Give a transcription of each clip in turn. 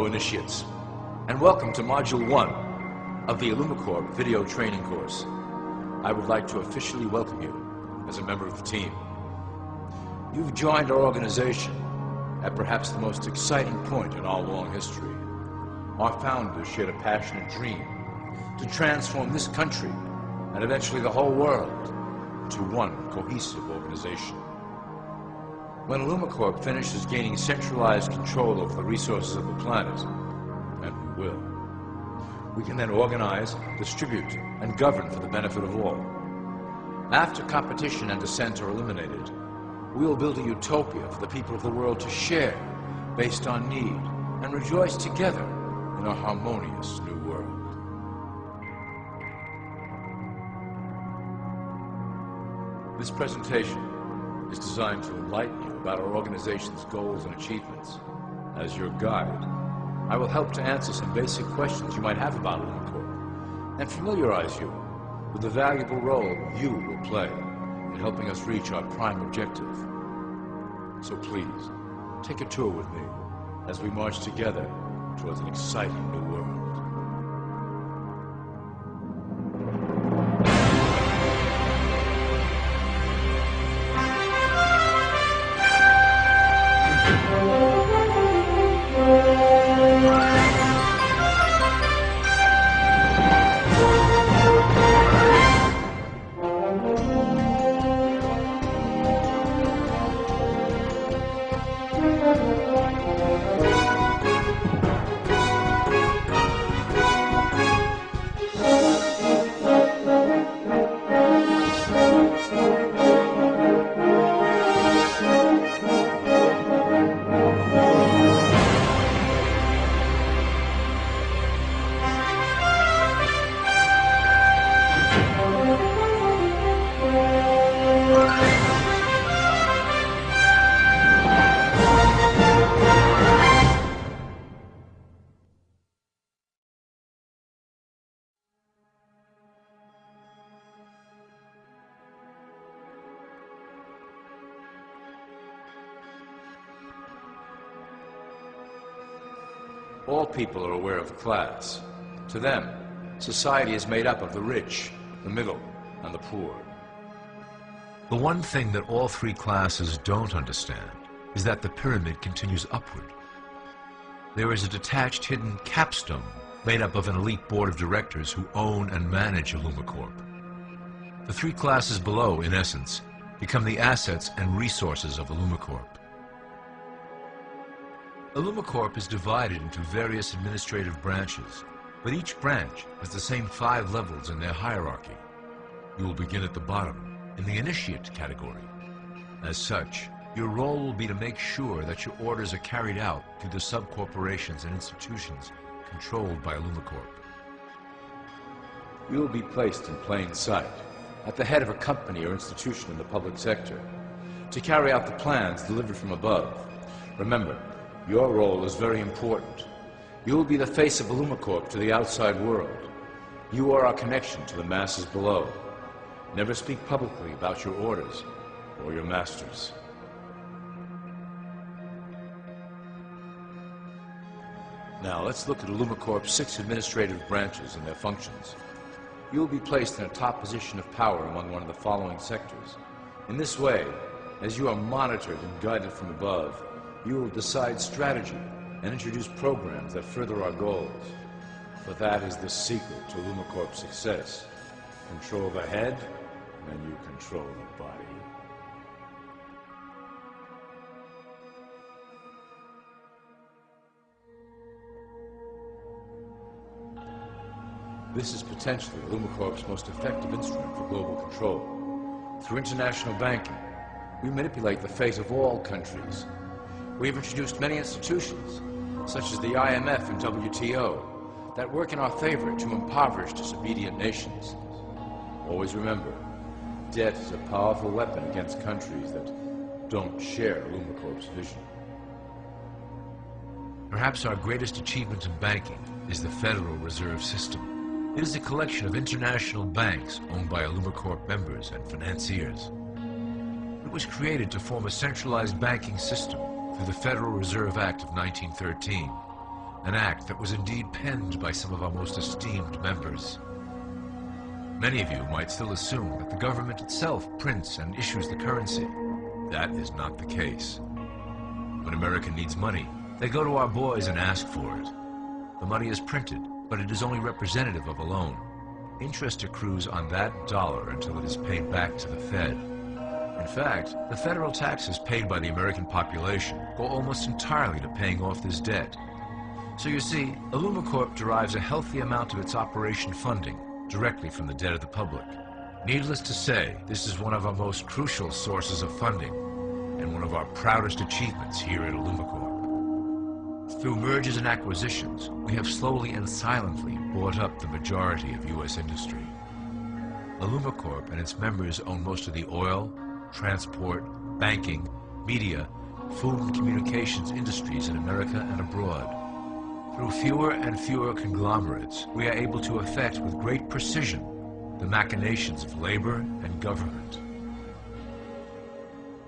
Hello, initiates, and welcome to Module 1 of the IllumiCorp video training course. I would like to officially welcome you as a member of the team. You've joined our organization at perhaps the most exciting point in our long history. Our founders shared a passionate dream to transform this country and eventually the whole world into one cohesive organization. When IllumiCorp finishes gaining centralized control over the resources of the planet, and we will, we can then organize, distribute, and govern for the benefit of all. After competition and dissent are eliminated, we will build a utopia for the people of the world to share based on need and rejoice together in a harmonious new world. This presentation is designed to enlighten you about our organization's goals and achievements. As your guide, I will help to answer some basic questions you might have about IllumiCorp and familiarize you with the valuable role you will play in helping us reach our prime objective. So please, take a tour with me as we march together towards an exciting new world. All people are aware of class. To them, society is made up of the rich, the middle, and the poor. The one thing that all three classes don't understand is that the pyramid continues upward. There is a detached hidden capstone made up of an elite board of directors who own and manage IllumiCorp. The three classes below, in essence, become the assets and resources of IllumiCorp. IllumiCorp is divided into various administrative branches, but each branch has the same 5 levels in their hierarchy. You will begin at the bottom, in the initiate category. As such, your role will be to make sure that your orders are carried out through the sub-corporations and institutions controlled by IllumiCorp. You will be placed in plain sight, at the head of a company or institution in the public sector, to carry out the plans delivered from above. Remember, your role is very important. You will be the face of IllumiCorp to the outside world. You are our connection to the masses below. Never speak publicly about your orders or your masters. Now let's look at IllumiCorp's 6 administrative branches and their functions. You will be placed in a top position of power among one of the following sectors. In this way, as you are monitored and guided from above, you will decide strategy and introduce programs that further our goals. For that is the secret to IllumiCorp's success. Control the head, and you control the body. This is potentially IllumiCorp's most effective instrument for global control. Through international banking, we manipulate the fate of all countries. We have introduced many institutions, such as the IMF and WTO, that work in our favor to impoverish disobedient nations. Always remember, debt is a powerful weapon against countries that don't share IllumiCorp's vision. Perhaps our greatest achievement in banking is the Federal Reserve System. It is a collection of international banks owned by IllumiCorp members and financiers. It was created to form a centralized banking system through the Federal Reserve Act of 1913, an act that was indeed penned by some of our most esteemed members. Many of you might still assume that the government itself prints and issues the currency. That is not the case. When America needs money, they go to our boys and ask for it. The money is printed, but it is only representative of a loan. Interest accrues on that dollar until it is paid back to the Fed. In fact, the federal taxes paid by the American population go almost entirely to paying off this debt. So you see, IllumiCorp derives a healthy amount of its operation funding directly from the debt of the public. Needless to say, this is one of our most crucial sources of funding and one of our proudest achievements here at IllumiCorp. Through mergers and acquisitions, we have slowly and silently bought up the majority of U.S. industry. IllumiCorp and its members own most of the oil, transport, banking, media, food and communications industries in America and abroad. Through fewer and fewer conglomerates, we are able to effect with great precision the machinations of labor and government.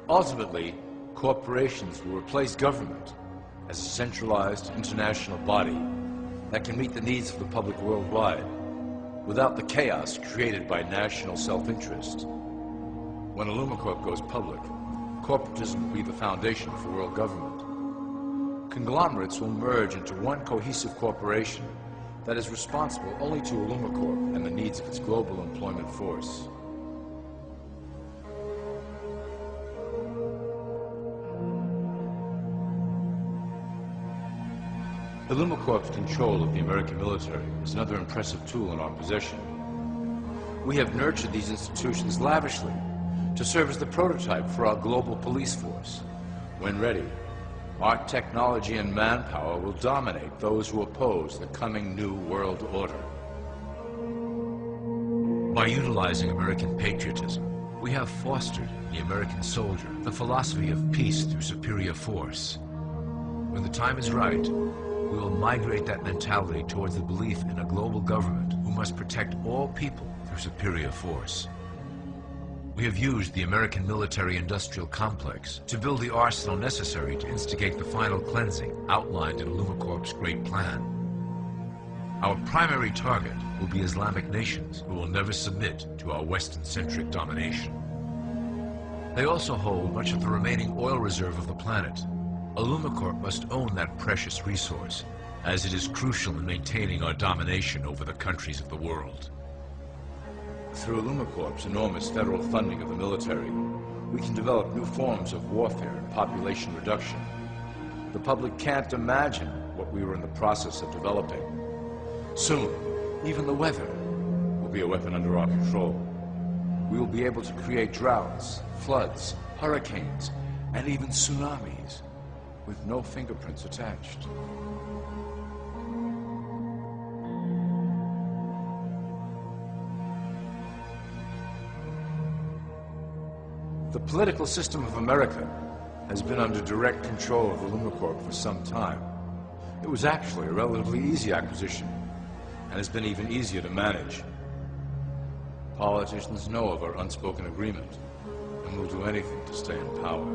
Ultimately, corporations will replace government as a centralized international body that can meet the needs of the public worldwide without the chaos created by national self-interest. When IllumiCorp goes public, corporatism will be the foundation for world government. Conglomerates will merge into one cohesive corporation that is responsible only to IllumiCorp and the needs of its global employment force. IllumiCorp's control of the American military is another impressive tool in our possession. We have nurtured these institutions lavishly to serve as the prototype for our global police force. When ready, our technology and manpower will dominate those who oppose the coming new world order. By utilizing American patriotism, we have fostered in the American soldier the philosophy of peace through superior force. When the time is right, we will migrate that mentality towards the belief in a global government who must protect all people through superior force. We have used the American military-industrial complex to build the arsenal necessary to instigate the final cleansing outlined in IllumiCorp's great plan. Our primary target will be Islamic nations who will never submit to our Western-centric domination. They also hold much of the remaining oil reserve of the planet. IllumiCorp must own that precious resource, as it is crucial in maintaining our domination over the countries of the world. Through IllumiCorp's enormous federal funding of the military, we can develop new forms of warfare and population reduction. The public can't imagine what we were in the process of developing. Soon, even the weather will be a weapon under our control. We will be able to create droughts, floods, hurricanes, and even tsunamis with no fingerprints attached. The political system of America has been under direct control of IllumiCorp for some time. It was actually a relatively easy acquisition, and has been even easier to manage. Politicians know of our unspoken agreement, and will do anything to stay in power.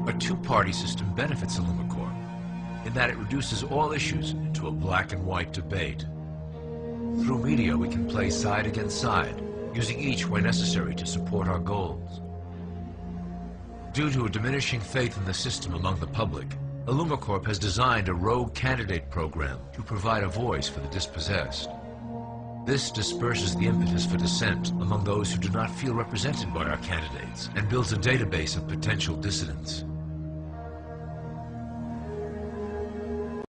A two-party system benefits IllumiCorp in that it reduces all issues to a black and white debate. Through media, we can play side against side, using each where necessary to support our goals. Due to a diminishing faith in the system among the public, IllumiCorp has designed a rogue candidate program to provide a voice for the dispossessed. This disperses the impetus for dissent among those who do not feel represented by our candidates and builds a database of potential dissidents.